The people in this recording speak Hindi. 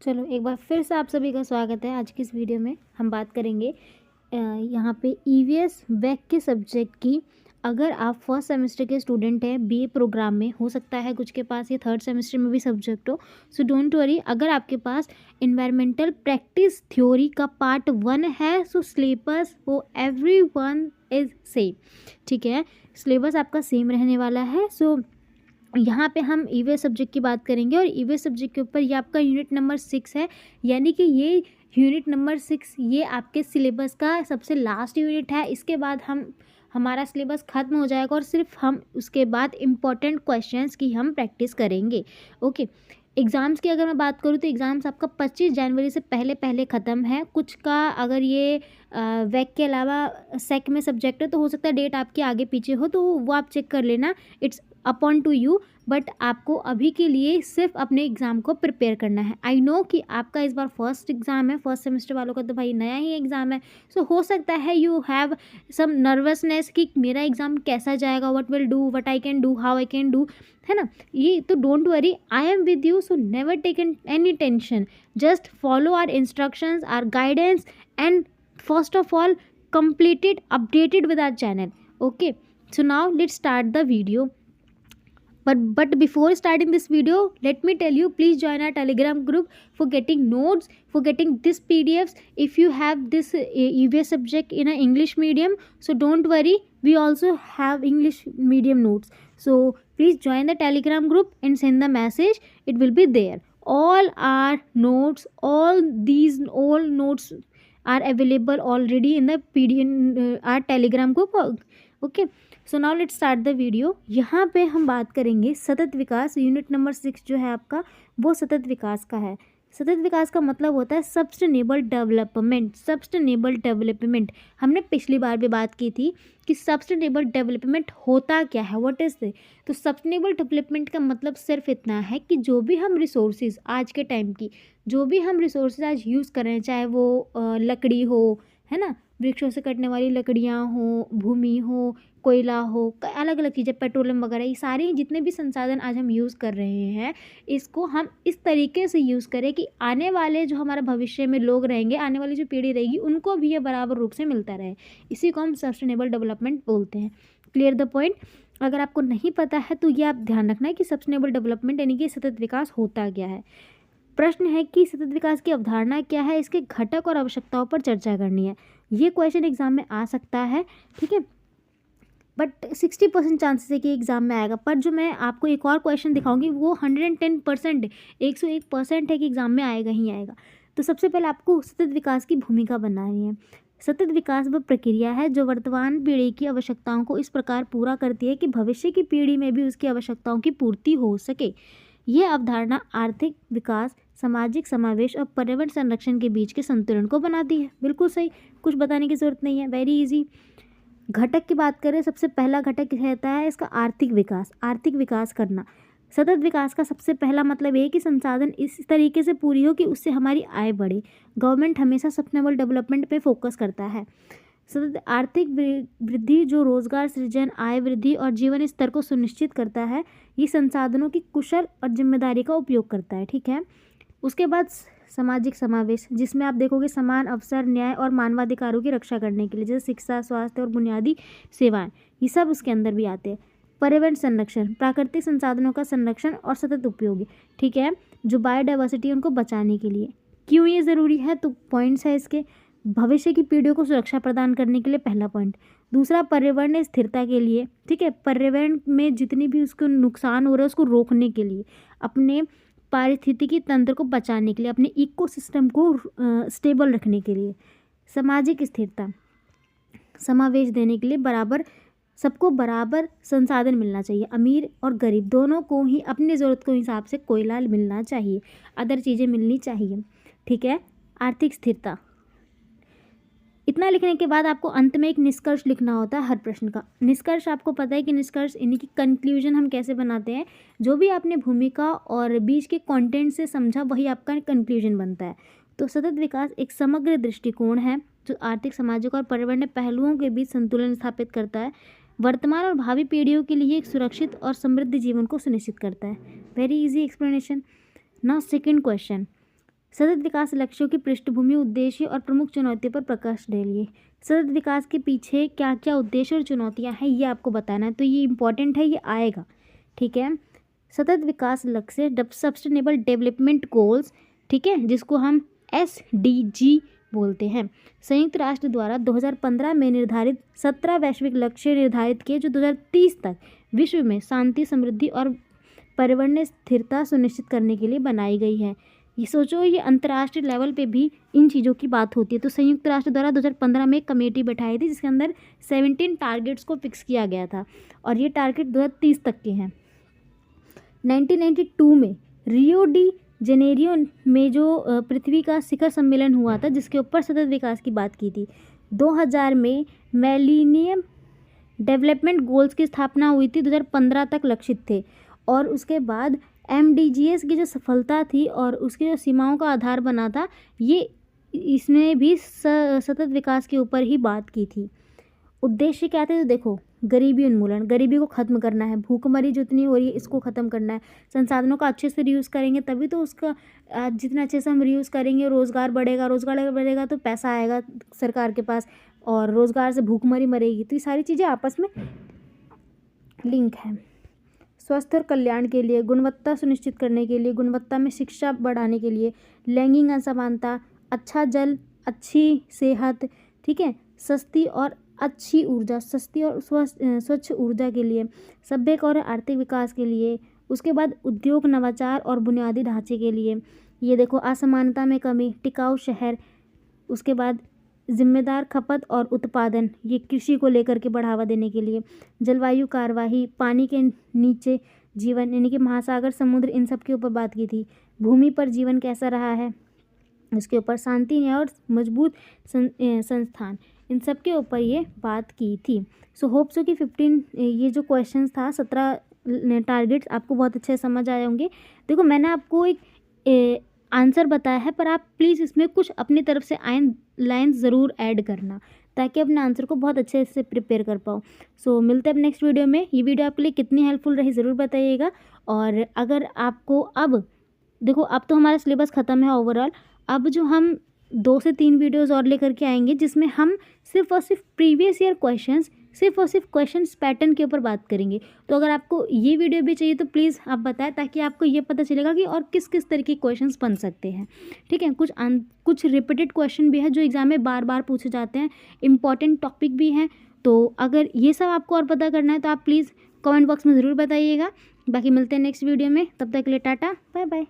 चलो एक बार फिर से आप सभी का स्वागत है। आज की इस वीडियो में हम बात करेंगे यहाँ पे ईवीएस वैक के सब्जेक्ट की। अगर आप फर्स्ट सेमेस्टर के स्टूडेंट हैं बीए प्रोग्राम में, हो सकता है कुछ के पास ये थर्ड सेमेस्टर में भी सब्जेक्ट हो, सो डोंट वरी। अगर आपके पास इन्वायरमेंटल प्रैक्टिस थ्योरी का पार्ट 1 है, सो सिलेबस वो एवरी वन इज सेम। ठीक है, सिलेबस आपका सेम रहने वाला है। सो यहाँ पे हम ईवीएस सब्जेक्ट की बात करेंगे और ईवीएस सब्जेक्ट के ऊपर ये आपका यूनिट नंबर 6 है। यानी कि ये यूनिट नंबर 6 ये आपके सिलेबस का सबसे लास्ट यूनिट है। इसके बाद हमारा सिलेबस ख़त्म हो जाएगा और सिर्फ हम उसके बाद इम्पॉर्टेंट क्वेश्चंस की हम प्रैक्टिस करेंगे। ओके, एग्ज़ाम्स की अगर मैं बात करूँ तो एग्ज़ाम्स आपका 25 जनवरी से पहले पहले ख़त्म है। कुछ का अगर ये वैक के अलावा सेक में सब्जेक्ट है तो हो सकता है डेट आपकी आगे पीछे हो, तो वो आप चेक कर लेना। It's upon two you, but आपको अभी के लिए सिर्फ अपने एग्ज़ाम को प्रिपेयर करना है। आई नो कि आपका इस बार फर्स्ट एग्ज़ाम है, फर्स्ट सेमेस्टर वालों का तो भाई नया ही एग्ज़ाम है। सो हो सकता है यू हैव सम नर्वसनेस कि मेरा एग्ज़ाम कैसा जाएगा, what will do, what I can do, how I can do, है ना। ये तो don't worry, I am with you, so never take any tension. Just follow our instructions, our guidance, and first of all completed updated with our channel. Okay, so now let's start the video. But before starting this video, let me tell you, please join our Telegram group for getting notes, for getting this PDFs. If you have this EVS subject in an English medium, so don't worry, we also have English medium notes. So please join the Telegram group and send the message. It will be there. All our notes, all notes are available already in the PDF our Telegram group. Okay, so now let's start the video. यहाँ पे हम बात करेंगे सतत विकास। यूनिट नंबर 6 जो है आपका वो सतत विकास का है। सतत विकास का मतलब होता है सस्टेनेबल डेवलपमेंट। सस्टेनेबल डेवलपमेंट हमने पिछली बार भी बात की थी कि सस्टेनेबल डेवलपमेंट होता क्या है, व्हाट इज़ दिस। तो सस्टेनेबल डेवलपमेंट का मतलब सिर्फ इतना है कि जो भी हम रिसोर्सेज आज के टाइम की, जो भी हम रिसोर्सेज आज यूज़ कर रहे हैं, चाहे वो लकड़ी हो, है ना, वृक्षों से कटने वाली लकड़ियाँ हो, भूमि हो, कोयला हो, अलग अलग चीज़ें, पेट्रोलियम वगैरह, ये सारे जितने भी संसाधन आज हम यूज़ कर रहे हैं, इसको हम इस तरीके से यूज़ करें कि आने वाले जो हमारा भविष्य में लोग रहेंगे, आने वाली जो पीढ़ी रहेगी, उनको भी ये बराबर रूप से मिलता रहे। इसी को हम सस्टेनेबल डेवलपमेंट बोलते हैं। Clear the point. अगर आपको नहीं पता है तो ये आप ध्यान रखना है कि सस्टेनेबल डेवलपमेंट यानी कि सतत विकास होता क्या है। प्रश्न है कि सतत विकास की अवधारणा क्या है, इसके घटक और आवश्यकताओं पर चर्चा करनी है। ये क्वेश्चन एग्जाम में आ सकता है, ठीक है, बट 60% चांसेस है कि एग्ज़ाम में आएगा। पर जो मैं आपको एक और क्वेश्चन दिखाऊंगी वो 110%, 101% है कि एग्ज़ाम में आएगा ही आएगा। तो सबसे पहले आपको सतत विकास की भूमिका बनानी है। सतत विकास वह प्रक्रिया है जो वर्तमान पीढ़ी की आवश्यकताओं को इस प्रकार पूरा करती है कि भविष्य की पीढ़ी में भी उसकी आवश्यकताओं की पूर्ति हो सके। यह अवधारणा आर्थिक विकास, सामाजिक समावेश और पर्यावरण संरक्षण के बीच के संतुलन को बनाती है। बिल्कुल सही, कुछ बताने की ज़रूरत नहीं है, वेरी इजी। घटक की बात करें, सबसे पहला घटक रहता है इसका आर्थिक विकास। आर्थिक विकास करना, सतत विकास का सबसे पहला मतलब ये है कि संसाधन इस तरीके से पूरी हो कि उससे हमारी आय बढ़े। गवर्नमेंट हमेशा सस्टेनेबल डेवलपमेंट पे फोकस करता है। सतत आर्थिक वृद्धि जो रोजगार सृजन, आय वृद्धि और जीवन स्तर को सुनिश्चित करता है। ये संसाधनों की कुशल और जिम्मेदारी का उपयोग करता है, ठीक है। उसके बाद सामाजिक समावेश, जिसमें आप देखोगे समान अवसर, न्याय और मानवाधिकारों की रक्षा करने के लिए, जैसे शिक्षा, स्वास्थ्य और बुनियादी सेवाएं, ये सब उसके अंदर भी आते हैं। पर्यावरण संरक्षण, प्राकृतिक संसाधनों का संरक्षण और सतत उपयोग, ठीक है, जो बायोडाइवर्सिटी है उनको बचाने के लिए। क्यों ये ज़रूरी है, तो पॉइंट्स है इसके। भविष्य की पीढ़ियों को सुरक्षा प्रदान करने के लिए, पहला पॉइंट। दूसरा, पर्यावरण स्थिरता के लिए, ठीक है, पर्यावरण में जितनी भी उसको नुकसान हो रहा है उसको रोकने के लिए, अपने पारिस्थितिकी तंत्र को बचाने के लिए, अपने इकोसिस्टम को स्टेबल रखने के लिए। सामाजिक स्थिरता, समावेश देने के लिए, बराबर सबको बराबर संसाधन मिलना चाहिए, अमीर और गरीब दोनों को ही अपनी ज़रूरत के हिसाब से कोयला मिलना चाहिए, अदर चीज़ें मिलनी चाहिए, ठीक है। आर्थिक स्थिरता, इतना लिखने के बाद आपको अंत में एक निष्कर्ष लिखना होता है हर प्रश्न का। निष्कर्ष आपको पता है कि निष्कर्ष यानी कि कंक्लूजन हम कैसे बनाते हैं। जो भी आपने भूमिका और बीच के कंटेंट से समझा वही आपका कंक्लूजन बनता है। तो सतत विकास एक समग्र दृष्टिकोण है जो आर्थिक, सामाजिक और पर्यावरणीय पहलुओं के बीच संतुलन स्थापित करता है। वर्तमान और भावी पीढ़ियों के लिए एक सुरक्षित और समृद्ध जीवन को सुनिश्चित करता है। Very easy explanation. Now second question, सतत विकास लक्ष्यों की पृष्ठभूमि, उद्देश्य और प्रमुख चुनौतियों पर प्रकाश डालिए। सतत विकास के पीछे क्या क्या उद्देश्य और चुनौतियां हैं ये आपको बताना है, तो ये इंपॉर्टेंट है, ये आएगा, ठीक है। सतत विकास लक्ष्य सस्टेनेबल डेवलपमेंट गोल्स, ठीक है, जिसको हम SDG बोलते हैं, संयुक्त राष्ट्र द्वारा 2015 में निर्धारित 17 वैश्विक लक्ष्य निर्धारित किए जो 2030 तक विश्व में शांति, समृद्धि और पर्यावरणीय स्थिरता सुनिश्चित करने के लिए बनाई गई है। ये सोचो, ये अंतर्राष्ट्रीय लेवल पे भी इन चीज़ों की बात होती है। तो संयुक्त राष्ट्र द्वारा 2015 में एक कमेटी बैठाई थी जिसके अंदर 17 टारगेट्स को फिक्स किया गया था और ये टारगेट 2030 तक के हैं। 1992 में रियो डी जेनेरियो में जो पृथ्वी का शिखर सम्मेलन हुआ था जिसके ऊपर सतत विकास की बात की थी। 2000 में मिलेनियम डेवलपमेंट गोल्स की स्थापना हुई थी, 2015 तक लक्षित थे। और उसके बाद MDGs की जो सफलता थी और उसकी जो सीमाओं का आधार बना था, ये इसमें भी सतत विकास के ऊपर ही बात की थी। उद्देश्य क्या थे, तो देखो, गरीबी उन्मूलन, गरीबी को ख़त्म करना है, भूखमरी जो इतनी हो रही है इसको ख़त्म करना है, संसाधनों का अच्छे से रीयूज़ करेंगे तभी तो उसका जितना अच्छे से हम रीयूज़ करेंगे रोज़गार बढ़ेगा तो पैसा आएगा सरकार के पास और रोज़गार से भूखमरी मरेगी। तो ये सारी चीज़ें आपस में लिंक है। स्वस्थ और कल्याण के लिए, गुणवत्ता सुनिश्चित करने के लिए, गुणवत्ता में शिक्षा बढ़ाने के लिए, लैंगिक असमानता, अच्छा जल, अच्छी सेहत, ठीक है, सस्ती और स्वच्छ ऊर्जा के लिए, सभ्य और आर्थिक विकास के लिए, उसके बाद उद्योग, नवाचार और बुनियादी ढांचे के लिए, ये देखो असमानता में कमी, टिकाऊ शहर, उसके बाद जिम्मेदार खपत और उत्पादन, ये कृषि को लेकर के बढ़ावा देने के लिए, जलवायु कार्यवाही, पानी के नीचे जीवन यानी कि महासागर, समुद्र, इन सब के ऊपर बात की थी। भूमि पर जीवन कैसा रहा है इसके ऊपर, शांति, न्याय और मजबूत संस्थान, इन सब के ऊपर ये बात की थी। सो होप सो कि 15 ये जो क्वेश्चंस था 17 टारगेट्स आपको बहुत अच्छे से समझ आए होंगे। देखो, मैंने आपको एक आंसर बताया है पर आप प्लीज़ इसमें कुछ अपनी तरफ से लाइन्स ज़रूर ऐड करना ताकि अपने आंसर को बहुत अच्छे से प्रिपेयर कर पाओ। सो मिलते हैं अब नेक्स्ट वीडियो में। ये वीडियो आपके लिए कितनी हेल्पफुल रही ज़रूर बताइएगा। और अगर आपको अब देखो, अब तो हमारा सिलेबस ख़त्म है ओवरऑल, अब जो हम 2 से 3 वीडियोज़ और लेकर के आएंगे जिसमें हम सिर्फ और सिर्फ प्रीवियस ईयर क्वेश्चंस, सिर्फ और सिर्फ क्वेश्चंस पैटर्न के ऊपर बात करेंगे। तो अगर आपको ये वीडियो भी चाहिए तो प्लीज़ आप बताएं ताकि आपको ये पता चलेगा कि और किस किस तरह के क्वेश्चंस बन सकते हैं, ठीक है। कुछ रिपीटेड क्वेश्चन भी है जो एग्ज़ाम में बार बार पूछे जाते हैं, इंपॉर्टेंट टॉपिक भी हैं। तो अगर ये सब आपको और पता करना है तो आप प्लीज़ कमेंट बॉक्स में ज़रूर बताइएगा। बाकी मिलते हैं नेक्स्ट वीडियो में, तब तक के लिए टाटा, बाय बाय।